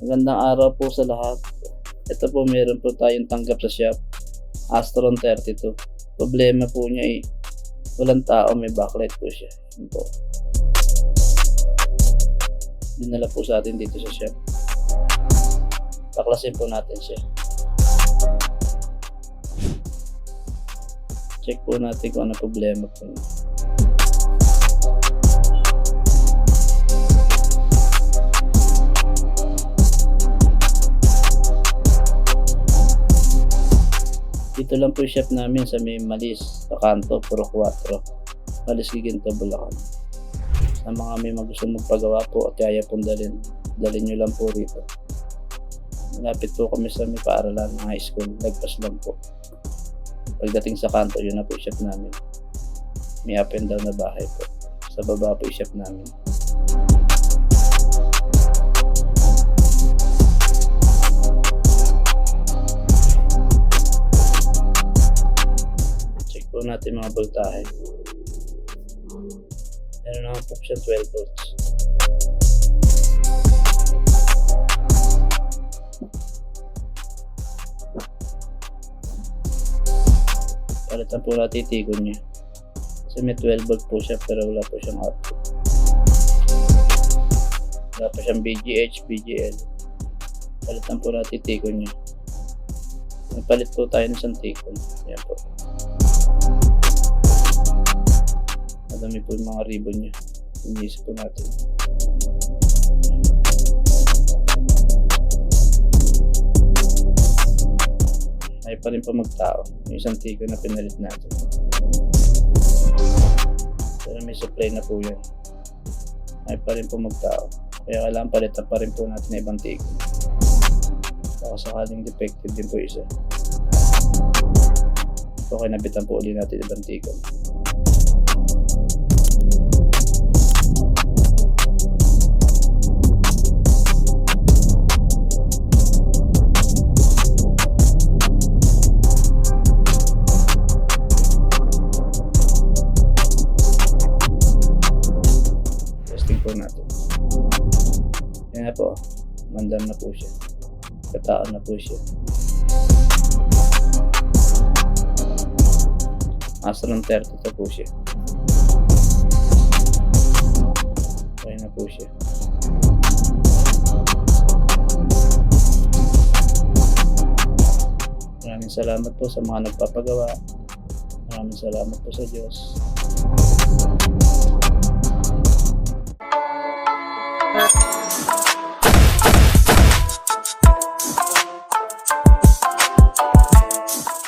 Magandang araw po sa lahat. Ito po, meron po tayong tanggap sa shop, Astron 32. Problema po niya walang tao, may backlight po siya. Yun po. Dinala po sa atin dito sa shop. Baklasin po natin siya. Check po natin kung ano problema po niya. Dito lang po yung shop namin sa may Malis, sa kanto, Puro 4, Malis Giginto, Bulacan. Sa mga may gusto magpagawa po at kaya pong dalhin nyo lang po rito. Malapit po kami sa may paaralan ng high school, lagpas lang po. Pagdating sa kanto, yun na po yung shop namin. May up and down na bahay po. Sa baba po yung shop namin. Po natin mga voltahe. Meron naman po siya 12 volts. Palitan po natin tikon niya. Kasi may 12 volt po siya pero wala po siyang output. Wala po siyang BGH, BGL. Palitan po natin tikon niya. Nagpalit po tayo ng isang tikon. Ayan po. Madami po yung mga ribbon niya. Inisip po natin. Ay pa rin po magtao. Yung isang tiko na pinalit natin. Pero may supply na po yan. Ay pa rin po magtao. Kaya kailangan palitan pa rin po natin na ibang tiko. Baka sakaling defective din po isa. Okay, nabitan po ulit natin ibang tiko. Natin. Yan na po, mandam na po siya, kataan na po siya. Astron 32 po siya. Okay na po siya. Maraming salamat po sa mga nagpapagawa. Maraming salamat po sa Diyos. Thank you.